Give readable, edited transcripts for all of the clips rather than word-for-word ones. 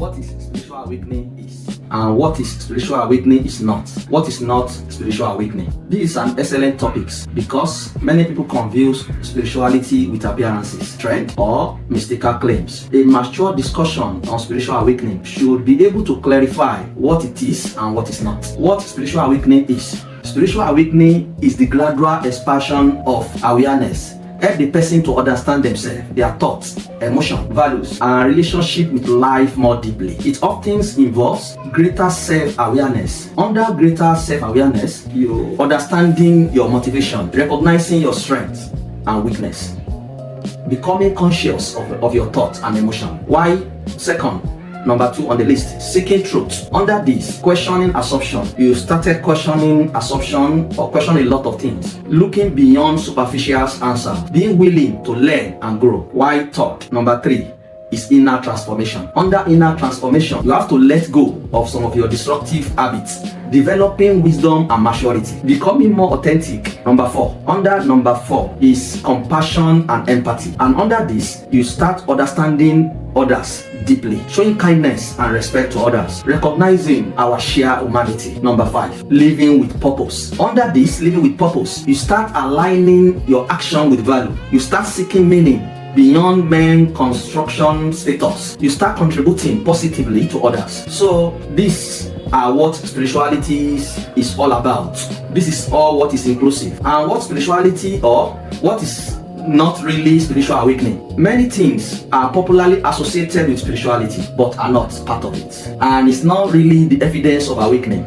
what is spiritual awakening is and what is spiritual awakening is not. What is not spiritual awakening? This is an excellent topic because many people confuse spirituality with appearances, trend, or mystical claims. A mature discussion on spiritual awakening should be able to clarify what it is and what is not. What spiritual awakening is? Spiritual awakening is the gradual expansion of awareness. Help the person to understand themselves, their thoughts, emotions, values, and relationship with life more deeply. It often involves greater self-awareness. Under greater self-awareness, you understanding your motivation, recognizing your strengths and weakness, becoming conscious of your thoughts and emotion. Why? Second, number 2 on the list, seeking truth. Under this, questioning assumption. You started questioning assumption or questioning a lot of things. Looking beyond superficial answer. Being willing to learn and grow. Why? Thought. Number 3 is inner transformation. Under inner transformation, you have to let go of some of your destructive habits. Developing wisdom and maturity. Becoming more authentic. Number 4. Under number 4 is compassion and empathy. And under this, you start understanding others deeply, showing kindness and respect to others, recognizing our shared humanity. Number 5, living with purpose. Under this, living with purpose, you start aligning your action with value. You start seeking meaning beyond mere construction status. You start contributing positively to others. So these are what spirituality is all about. This is all what is inclusive. And what spirituality or what is not really spiritual awakening. Many things are popularly associated with spirituality but are not part of it, and it's not really the evidence of awakening.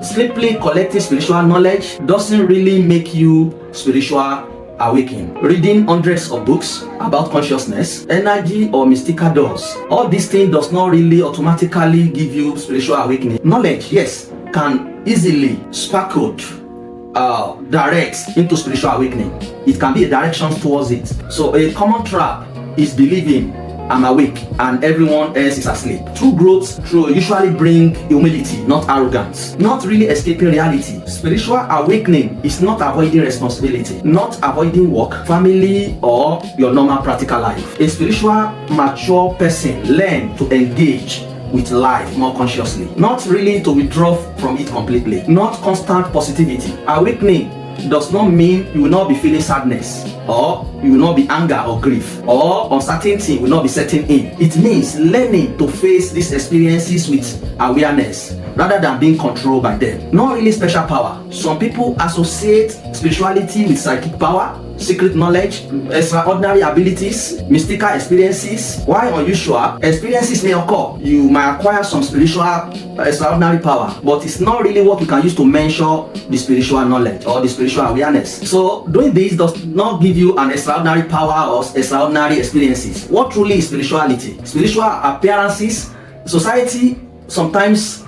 Simply collecting spiritual knowledge doesn't really make you spiritual awakening. Reading hundreds of books about consciousness, energy, or mystical doors, all these things does not really automatically give you spiritual awakening. Knowledge, yes, can easily sparkle directs into spiritual awakening. It can be a direction towards it. So a common trap is believing I'm awake and everyone else is asleep. True growth usually bring humility, not arrogance. Not really escaping reality. Spiritual awakening is not avoiding responsibility, not avoiding work, family, or your normal practical life. A spiritual mature person learn to engage with life more consciously, not really to withdraw from it completely, not constant positivity. Awakening does not mean you will not be feeling sadness, or you will not be anger or grief, or uncertainty will not be setting in. It means learning to face these experiences with awareness rather than being controlled by them. Not really special power. Some people associate spirituality with psychic power, secret knowledge, extraordinary abilities, mystical experiences. While unusual experiences may occur, you might acquire some spiritual extraordinary power, but it's not really what we can use to measure the spiritual knowledge or the spiritual awareness. So doing this does not give you an extraordinary power or extraordinary experiences. What truly is spirituality? Spiritual appearances. Society sometimes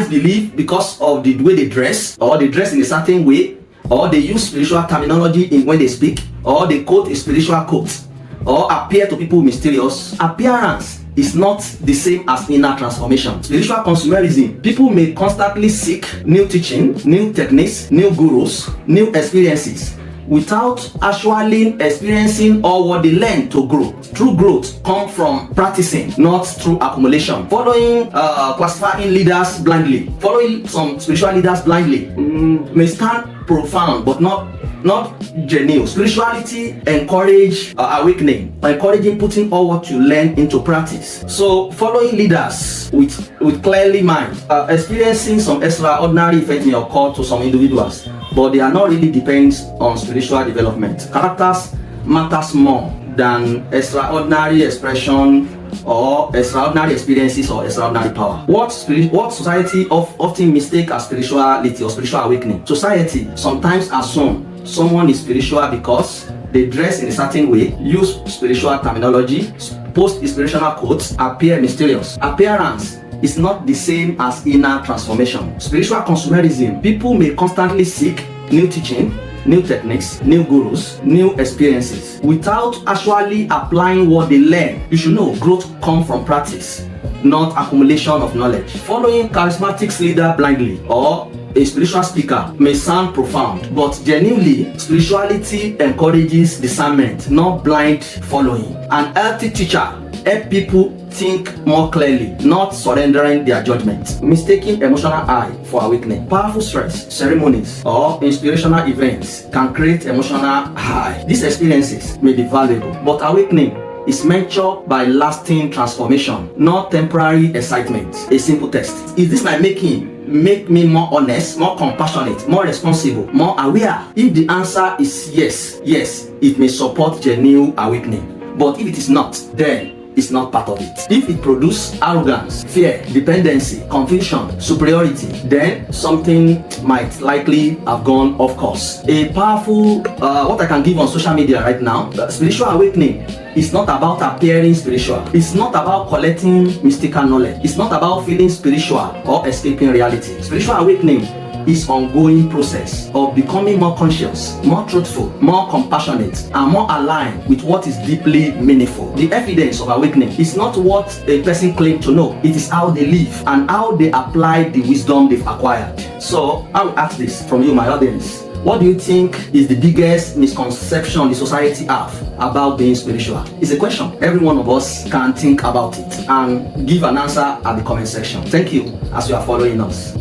believe because of the way they dress, or they dress in a certain way, or they use spiritual terminology when they speak, or they quote a spiritual quote, or appear to people mysterious. Appearance is not the same as inner transformation. Spiritual consumerism. People may constantly seek new teaching, new techniques, new gurus, new experiences, without actually experiencing all what they learn to grow. True growth comes from practicing, not through accumulation. Following classifying leaders blindly, following some spiritual leaders blindly may stand profound but not genuine. Spirituality encourage awakening, encouraging putting all what you learn into practice. So following leaders with clearly mind, experiencing some extraordinary effects may occur to some individuals, but they are not really depends on spiritual development. Characters matters more than extraordinary expression or extraordinary experiences or extraordinary power. What society often mistake as spirituality or spiritual awakening? Society sometimes assume someone is spiritual because they dress in a certain way, use spiritual terminology, post inspirational quotes, appear mysterious. Appearance is not the same as inner transformation. Spiritual consumerism. People may constantly seek new teaching, new techniques, new gurus, new experiences, without actually applying what they learn. You should know growth comes from practice, not accumulation of knowledge. Following charismatic leader blindly or a spiritual speaker may sound profound, but genuinely, spirituality encourages discernment, not blind following. An healthy teacher helps people think more clearly, not surrendering their judgment. Mistaking emotional high for awakening. Powerful stress, ceremonies, or inspirational events can create emotional high. These experiences may be valuable, but awakening is measured by lasting transformation, not temporary excitement. A simple test. Is this my make me more honest, more compassionate, more responsible, more aware? If the answer is yes, it may support genuine awakening. But if it is not, then it's not part of it. If it produces arrogance, fear, dependency, confusion, superiority, then something might likely have gone off course. A powerful, what I can give on social media right now, spiritual awakening is not about appearing spiritual. It's not about collecting mystical knowledge. It's not about feeling spiritual or escaping reality. Spiritual awakening is ongoing process of becoming more conscious, more truthful, more compassionate, and more aligned with what is deeply meaningful. The evidence of awakening is not what a person claims to know. It is how they live and how they apply the wisdom they've acquired. So I will ask this from you, my audience. What do you think is the biggest misconception the society have about being spiritual? It's a question. Every one of us can think about it and give an answer at the comment section. Thank you as you are following us.